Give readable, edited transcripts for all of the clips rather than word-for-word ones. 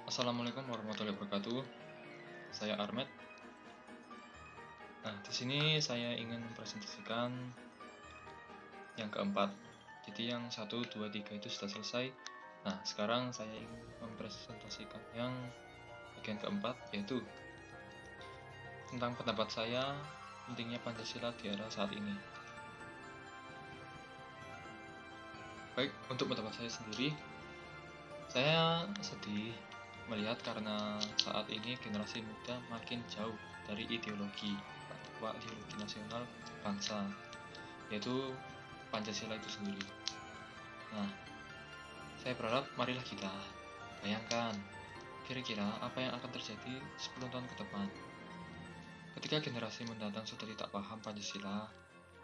Assalamualaikum warahmatullahi wabarakatuh. Saya Armet. Nah, di sini saya ingin mempresentasikan yang keempat. Jadi yang 1, 2, 3 itu sudah selesai. Nah, sekarang saya ingin mempresentasikan yang bagian keempat, yaitu tentang pendapat saya pentingnya Pancasila di era saat ini. Baik, untuk pendapat saya sendiri, saya sedih melihat karena saat ini generasi muda makin jauh dari ideologi nasional bangsa, yaitu Pancasila itu sendiri. Nah, saya berharap marilah kita bayangkan kira-kira apa yang akan terjadi 10 tahun ke depan. Ketika generasi mendatang sudah tidak paham Pancasila,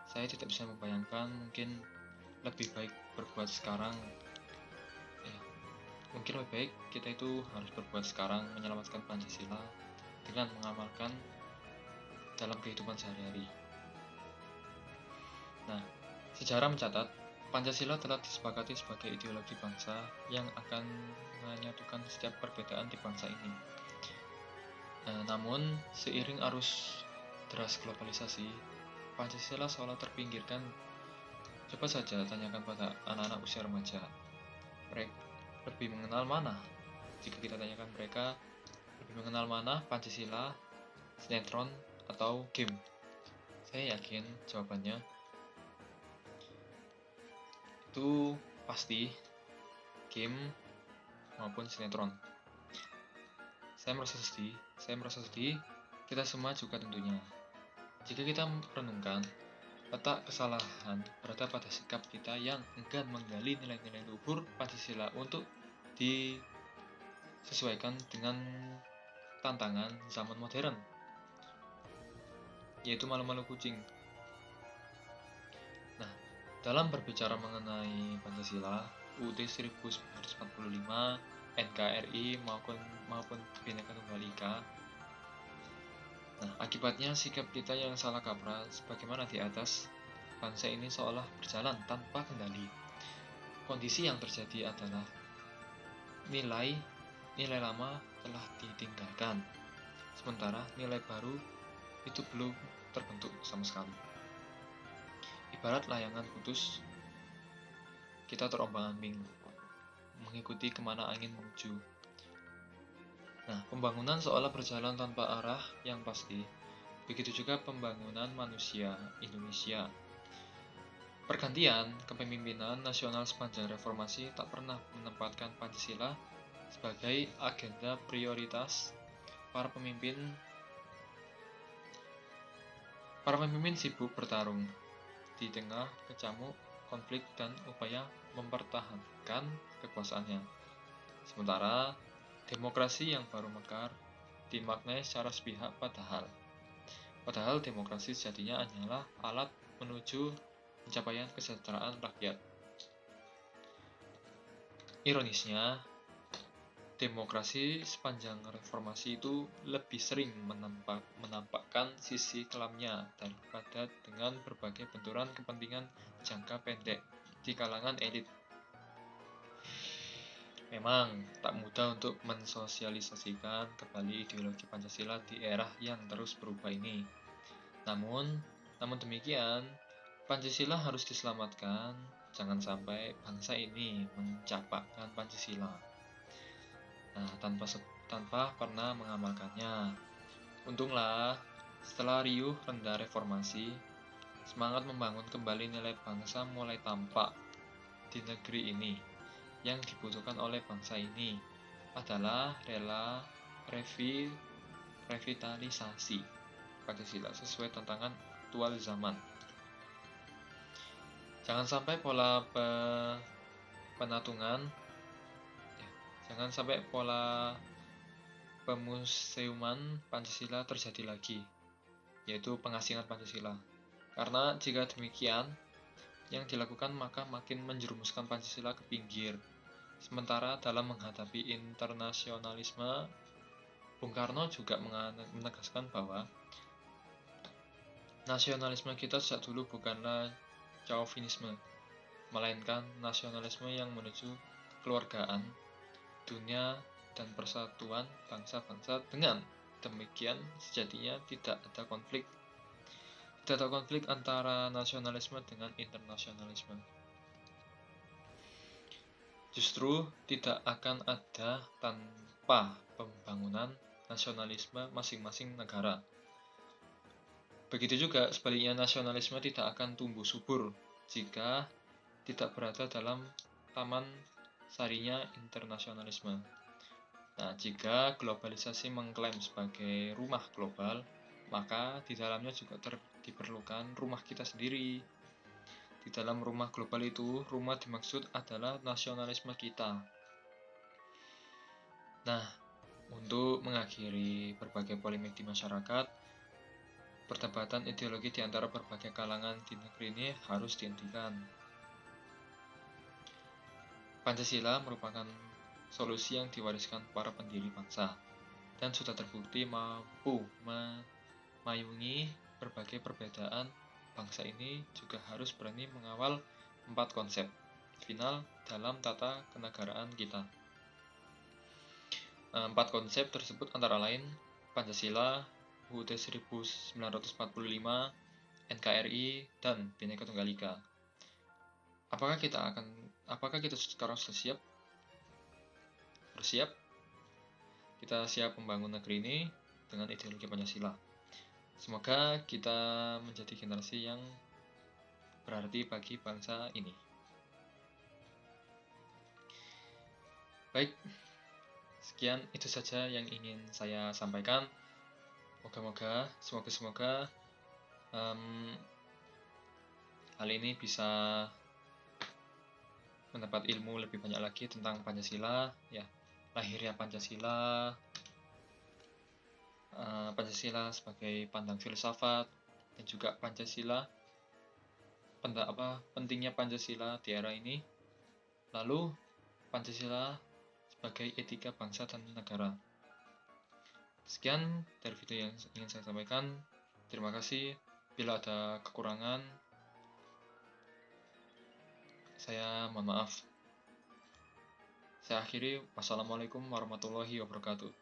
saya tidak bisa membayangkan mungkin lebih baik berbuat sekarang. Mungkin lebih baik kita itu harus berbuat sekarang menyelamatkan Pancasila dengan mengamalkan dalam kehidupan sehari-hari. Nah, sejarah mencatat Pancasila telah disepakati sebagai ideologi bangsa yang akan menyatukan setiap perbedaan di bangsa ini. Namun, seiring arus deras globalisasi, Pancasila seolah terpinggirkan. Coba saja tanyakan pada anak-anak usia remaja, mereka lebih mengenal mana? Jika kita tanyakan mereka, lebih mengenal mana Pancasila, sinetron, atau game? Saya yakin jawabannya itu pasti game maupun sinetron. Saya merasa sedih, kita semua juga tentunya. Jika kita merenungkan, letak kesalahan berada pada sikap kita yang enggan menggali nilai-nilai luhur Pancasila untuk disesuaikan dengan tantangan zaman modern, yaitu malu-malu kucing. Nah, dalam berbicara mengenai Pancasila, UUD 1945, NKRI maupun Bhinneka Tunggal Ika, akibatnya sikap kita yang salah kaprah sebagaimana di atas, bangsa ini seolah berjalan tanpa kendali. Kondisi yang terjadi adalah nilai lama telah ditinggalkan, sementara nilai baru itu belum terbentuk sama sekali. Ibarat layangan putus, kita terombang-ambing mengikuti kemana angin menuju. Nah, pembangunan seolah berjalan tanpa arah yang pasti. Begitu juga pembangunan manusia Indonesia. Pergantian kepemimpinan nasional sepanjang reformasi tak pernah menempatkan Pancasila sebagai agenda prioritas. Para pemimpin sibuk bertarung di tengah kecamuk konflik dan upaya mempertahankan kekuasaannya. Sementara demokrasi yang baru mekar dimaknai secara sepihak, padahal demokrasi sejatinya hanyalah alat menuju pencapaian kesejahteraan rakyat. Ironisnya, demokrasi sepanjang reformasi itu lebih sering menampakkan sisi kelamnya daripada dengan berbagai benturan kepentingan jangka pendek di kalangan elit. Memang tak mudah untuk mensosialisasikan kembali ideologi Pancasila di era yang terus berubah ini. Namun demikian, Pancasila harus diselamatkan. Jangan sampai bangsa ini mencapakan Pancasila tanpa pernah mengamalkannya. Untunglah, setelah riuh rendah reformasi, semangat membangun kembali nilai bangsa mulai tampak di negeri ini. Yang dibutuhkan oleh bangsa ini adalah revitalisasi Pancasila sesuai tantangan aktual zaman. Jangan sampai pola pemuseuman Pancasila terjadi lagi, yaitu pengasingan Pancasila. Karena jika demikian, yang dilakukan maka makin menjerumuskan Pancasila ke pinggir. Sementara dalam menghadapi internasionalisme, Bung Karno juga menegaskan bahwa nasionalisme kita sejak dulu bukanlah chauvinisme, melainkan nasionalisme yang menuju kekeluargaan, dunia dan persatuan bangsa-bangsa. Dengan demikian, sejatinya tidak ada konflik. Tidak ada konflik antara nasionalisme dengan internasionalisme. Justru tidak akan ada tanpa pembangunan nasionalisme masing-masing negara. Begitu juga sebaliknya, nasionalisme tidak akan tumbuh subur jika tidak berada dalam taman sarinya internasionalisme. Nah, jika globalisasi mengklaim sebagai rumah global, maka di dalamnya juga diperlukan rumah kita sendiri. Di dalam rumah global itu, rumah dimaksud adalah nasionalisme kita. Nah, untuk mengakhiri berbagai polemik di masyarakat, perdebatan ideologi di antara berbagai kalangan di negeri ini harus dihentikan. Pancasila merupakan solusi yang diwariskan para pendiri bangsa dan sudah terbukti mampu memayungi berbagai perbedaan. Bangsa ini juga harus berani mengawal 4 konsep final dalam tata kenegaraan kita. 4 konsep tersebut antara lain Pancasila, UUD 1945, NKRI, dan Bhinneka Tunggal Ika. Apakah kita sekarang sudah siap? Bersiap? Kita siap membangun negeri ini dengan ideologi Pancasila. Semoga kita menjadi generasi yang berarti bagi bangsa ini. Baik, sekian itu saja yang ingin saya sampaikan. Semoga hal ini bisa mendapat ilmu lebih banyak lagi tentang Pancasila, ya, lahirnya Pancasila, Pancasila sebagai pandang filsafat, dan juga Pancasila, pentingnya Pancasila di era ini, lalu Pancasila sebagai etika bangsa dan negara. Sekian dari video yang ingin saya sampaikan. Terima kasih. Bila ada kekurangan, saya mohon maaf. Saya akhiri. Wassalamualaikum warahmatullahi wabarakatuh.